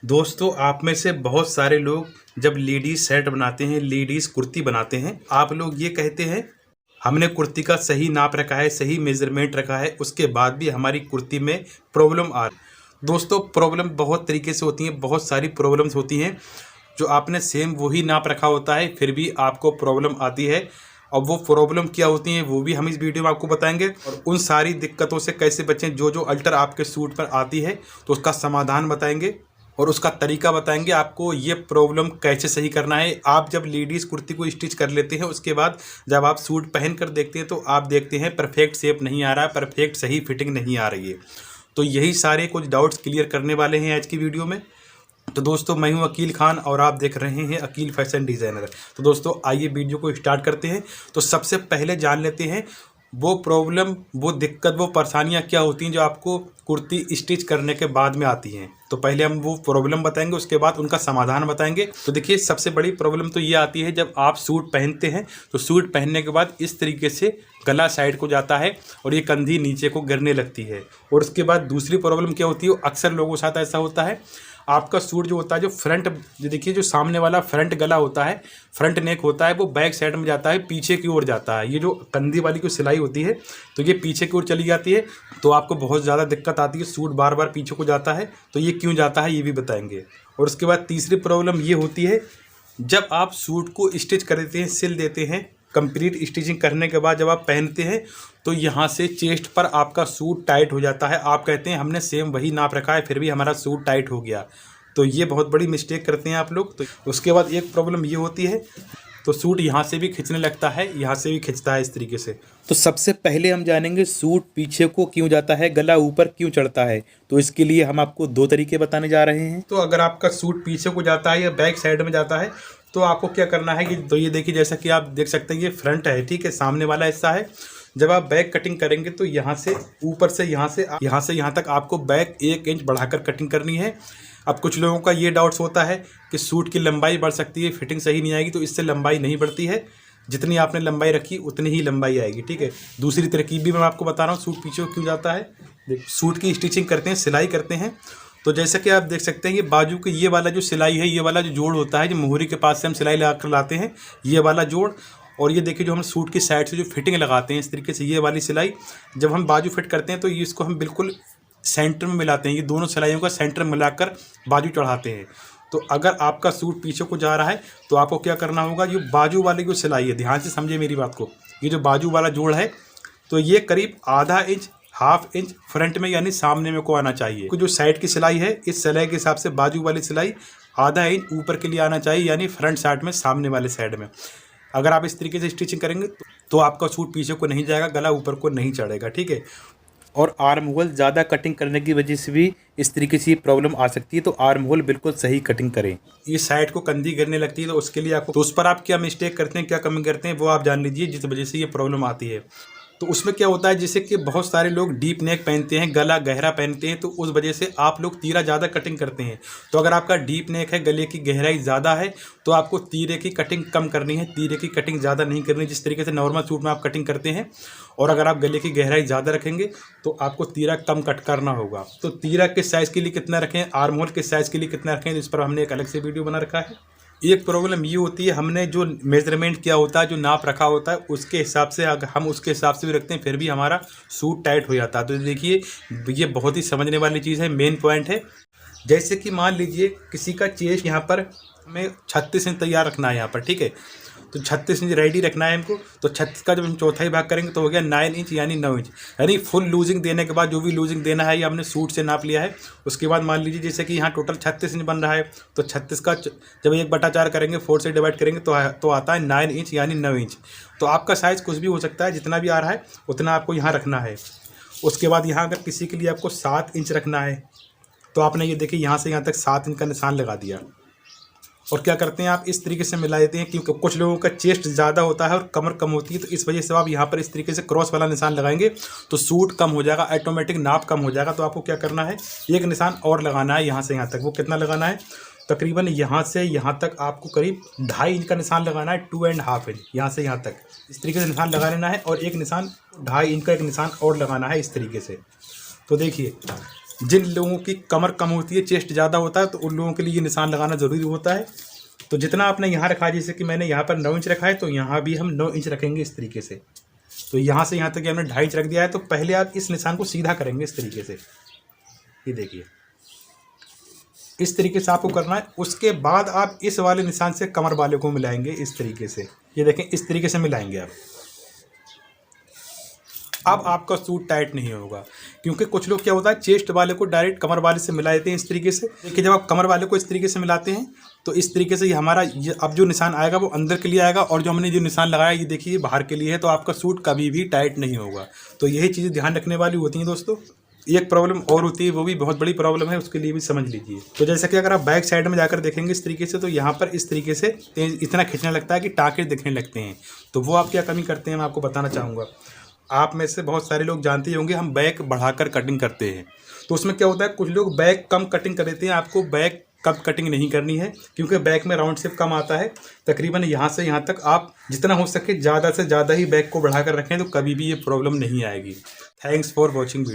दोस्तों, आप में से बहुत सारे लोग जब लेडीज सेट बनाते हैं, लेडीज कुर्ती बनाते हैं, आप लोग ये कहते हैं हमने कुर्ती का सही नाप रखा है, सही मेजरमेंट रखा है, उसके बाद भी हमारी कुर्ती में प्रॉब्लम आ रही है। दोस्तों, प्रॉब्लम बहुत तरीके से होती हैं, बहुत सारी प्रॉब्लम्स होती हैं जो आपने सेम वही नाप रखा होता है फिर भी आपको प्रॉब्लम आती है। अब वो प्रॉब्लम क्या होती हैं वो भी हम इस वीडियो में आपको बताएंगे और उन सारी दिक्कतों से कैसे बचें जो जो अल्टर आपके सूट पर आती है, तो उसका समाधान बताएंगे और उसका तरीका बताएंगे आपको ये प्रॉब्लम कैसे सही करना है। आप जब लेडीज़ कुर्ती को स्टिच कर लेते हैं, उसके बाद जब आप सूट पहन कर देखते हैं तो आप देखते हैं परफेक्ट शेप नहीं आ रहा है, परफेक्ट सही फिटिंग नहीं आ रही है। तो यही सारे कुछ डाउट्स क्लियर करने वाले हैं आज की वीडियो में। तो दोस्तों, मैं हूं अकील खान और आप देख रहे हैं अकील फैशन डिज़ाइनर। तो दोस्तों, आइए वीडियो को स्टार्ट करते हैं। तो सबसे पहले जान लेते हैं वो प्रॉब्लम, वो दिक्कत, वो परेशानियां क्या होती हैं जो आपको कुर्ती स्टिच करने के बाद में आती हैं। तो पहले हम वो प्रॉब्लम बताएंगे, उसके बाद उनका समाधान बताएंगे। तो देखिए, सबसे बड़ी प्रॉब्लम तो ये आती है जब आप सूट पहनते हैं तो सूट पहनने के बाद इस तरीके से गला साइड को जाता है और ये कंधी नीचे को गिरने लगती है। और उसके बाद दूसरी प्रॉब्लम क्या होती है, अक्सर लोगों के साथ ऐसा होता है, आपका सूट जो होता है, जो फ्रंट, जो देखिए जो सामने वाला फ्रंट गला होता है, फ्रंट नेक होता है, वो बैक साइड में जाता है, पीछे की ओर जाता है। ये जो कंधी वाली कोई सिलाई होती है तो ये पीछे की ओर चली जाती है, तो आपको बहुत ज़्यादा दिक्कत आती है, सूट बार बार पीछे को जाता है। तो ये क्यों जाता है ये भी बताएंगे। और उसके बाद तीसरी प्रॉब्लम ये होती है, जब आप सूट को स्टिच कर देते हैं, सिल देते हैं, कंप्लीट स्टिचिंग करने के बाद जब आप पहनते हैं तो यहाँ से चेस्ट पर आपका सूट टाइट हो जाता है। आप कहते हैं हमने सेम वही नाप रखा है फिर भी हमारा सूट टाइट हो गया। तो ये बहुत बड़ी मिस्टेक करते हैं आप लोग। तो उसके बाद एक प्रॉब्लम ये होती है, तो सूट यहाँ से भी खिंचने लगता है, यहाँ से भी खिंचता है इस तरीके से। तो सबसे पहले हम जानेंगे सूट पीछे को क्यों जाता है, गला ऊपर क्यों चढ़ता है। तो इसके लिए हम आपको दो तरीके बताने जा रहे हैं। तो अगर आपका सूट पीछे को जाता है या बैक साइड में जाता है तो आपको क्या करना है कि, तो ये देखिए, जैसा कि आप देख सकते हैं ये फ्रंट है, ठीक है, सामने वाला हिस्सा है। जब आप बैक कटिंग करेंगे तो यहाँ से ऊपर से यहाँ तक आपको बैक 1 इंच बढ़ाकर कटिंग करनी है। अब कुछ लोगों का ये डाउट्स होता है कि सूट की लंबाई बढ़ सकती है, फिटिंग सही नहीं आएगी। तो इससे लंबाई नहीं बढ़ती है, जितनी आपने लंबाई रखी उतनी ही लंबाई आएगी, ठीक है। दूसरी तरकीब भी मैं आपको बता रहा हूँ सूट पीछे क्यों जाता है। सूट की स्टिचिंग करते हैं, सिलाई करते हैं, तो जैसा कि आप देख सकते हैं ये बाजू के ये वाला जो सिलाई है, ये वाला जो जोड़ होता है, जो मोहरी के पास से हम सिलाई लगा कर लाते हैं, ये वाला जोड़। और ये देखिए जो हम सूट की साइड से जो फिटिंग लगाते हैं इस तरीके से, ये वाली सिलाई जब हम बाजू फिट करते हैं तो ये इसको हम बिल्कुल सेंटर में मिलाते हैं। ये दोनों सिलाइयों का सेंटर में मिलाकर बाजू चढ़ाते हैं। तो अगर आपका सूट पीछे को जा रहा है तो आपको क्या करना होगा, ये बाजू वाली जो सिलाई है, ध्यान से समझिए मेरी बात को, ये जो बाजू वाला जोड़ है तो ये करीब आधा इंच, हाफ इंच फ्रंट में यानी सामने में को आना चाहिए। जो साइड की सिलाई है, इस सिलाई के हिसाब से बाजू वाली सिलाई आधा इंच ऊपर के लिए आना चाहिए, यानी फ्रंट साइड में, सामने वाले साइड में। अगर आप इस तरीके से स्टिचिंग करेंगे तो आपका सूट पीछे को नहीं जाएगा, गला ऊपर को नहीं चढ़ेगा, ठीक है। और आर्म होल ज़्यादा कटिंग करने की वजह से भी इस तरीके से प्रॉब्लम आ सकती है। तो आर्म होल बिल्कुल सही कटिंग करें। ये साइड को कंधी गिरने लगती है तो उसके लिए आपको, तो उस पर आप क्या मिस्टेक करते हैं, क्या कमी करते हैं, वो आप जान लीजिए, जिस वजह से ये प्रॉब्लम आती है। तो उसमें क्या होता है, जैसे कि बहुत सारे लोग डीप नेक पहनते हैं, गला गहरा पहनते हैं, तो उस वजह से आप लोग तीरा ज़्यादा कटिंग करते हैं। तो अगर आपका डीप नेक है, गले की गहराई ज़्यादा है, तो आपको तीरे की कटिंग कम करनी है, तीरे की कटिंग ज़्यादा नहीं करनी, जिस तरीके से नॉर्मल सूट में आप कटिंग करते हैं। और अगर आप गले की गहराई ज़्यादा रखेंगे तो आपको तीरा कम कट करना होगा। तो तीरा किस साइज़ के लिए कितना रखें, आर्म होल किस साइज़ के लिए कितना रखें, इस पर हमने एक अलग से वीडियो बना रखा है। एक प्रॉब्लम ये होती है, हमने जो मेजरमेंट किया होता है, जो नाप रखा होता है, उसके हिसाब से अगर हम उसके हिसाब से भी रखते हैं फिर भी हमारा सूट टाइट हो जाता है। तो देखिए, ये बहुत ही समझने वाली चीज़ है, मेन पॉइंट है। जैसे कि मान लीजिए किसी का चेस्ट यहाँ पर हमें 36 इंच तैयार रखना है यहाँ पर, ठीक है, तो 36 इंच रेडी रखना है हमको। तो 36 का जब हम चौथाई भाग करेंगे तो हो गया 9 इंच यानी 9 इंच, यानी फुल लूजिंग देने के बाद जो भी लूजिंग देना है ये हमने सूट से नाप लिया है। उसके बाद मान लीजिए जैसे कि यहाँ टोटल 36 इंच बन रहा है, तो 36 का जब 1/4 करेंगे, 4 से डिवाइड करेंगे तो आता है 9 इंच यानी 9 इंच। तो आपका साइज़ कुछ भी हो सकता है, जितना भी आ रहा है उतना आपको यहाँ रखना है। उसके बाद यहाँ अगर किसी के लिए आपको 7 इंच रखना है तो आपने ये देखिए यहाँ से यहाँ तक 7 इंच का निशान लगा दिया। और क्या करते हैं, आप इस तरीके से मिला देते हैं, क्योंकि कुछ लोगों का चेस्ट ज़्यादा होता है और कमर कम होती है, तो इस वजह से आप यहाँ पर इस तरीके से क्रॉस वाला निशान लगाएंगे तो सूट कम हो जाएगा, ऑटोमेटिक नाप कम हो जाएगा। तो आपको क्या करना है, एक निशान और लगाना है यहाँ से यहाँ तक। वो कितना लगाना है, तकरीबन यहाँ से यहाँ तक आपको करीब 2.5 इंच का निशान लगाना है, 2.5 इंच यहाँ से यहाँ तक इस तरीके से निशान लगा लेना है। और एक निशान 2.5 इंच का एक निशान और लगाना है इस तरीके से। तो देखिए जिन लोगों की कमर कम होती है, चेस्ट ज़्यादा होता है, तो उन लोगों के लिए ये निशान लगाना ज़रूरी होता है। तो जितना आपने यहाँ रखा है, जैसे कि मैंने यहाँ पर 9 इंच रखा है, तो यहाँ भी हम 9 इंच रखेंगे इस तरीके से। तो यहाँ से यहाँ तक हमने 2.5 इंच रख दिया है। तो पहले आप इस निशान को सीधा करेंगे इस तरीके से, ये देखिए इस तरीके से आपको करना है। उसके बाद आप इस वाले निशान से कमर वाले को मिलाएंगे इस तरीके से, ये देखें इस तरीके से मिलाएंगे आप। अब आपका सूट टाइट नहीं होगा, क्योंकि कुछ लोग क्या होता है चेस्ट वाले को डायरेक्ट कमर वाले से मिला देते हैं इस तरीके से। देखिए जब आप कमर वाले को इस तरीके से मिलाते हैं तो इस तरीके से ये हमारा अब जो निशान आएगा वो अंदर के लिए आएगा, और जो हमने जो निशान लगाया ये देखिए बाहर के लिए है। तो आपका सूट कभी भी टाइट नहीं होगा। तो यही चीज़ें ध्यान रखने वाली होती हैं दोस्तों। एक प्रॉब्लम और होती है, वो भी बहुत बड़ी प्रॉब्लम है, उसके लिए भी समझ लीजिए। तो जैसे कि अगर आप बैक साइड में जाकर देखेंगे इस तरीके से, तो यहाँ पर इस तरीके से इतना खींचने लगता है कि टाँके दिखने लगते हैं। तो वो आप क्या कमी करते हैं मैं आपको बताना चाहूँगा। आप में से बहुत सारे लोग जानते ही होंगे हम बैक बढ़ाकर कटिंग करते हैं। तो उसमें क्या होता है कुछ लोग बैक कम कटिंग कर देते हैं। आपको बैक कम कटिंग नहीं करनी है, क्योंकि बैक में राउंड शेप कम आता है। तकरीबन यहाँ से यहाँ तक आप जितना हो सके ज़्यादा से ज़्यादा ही बैक को बढ़ाकर रखें, तो कभी भी ये प्रॉब्लम नहीं आएगी। Thanks for watching video.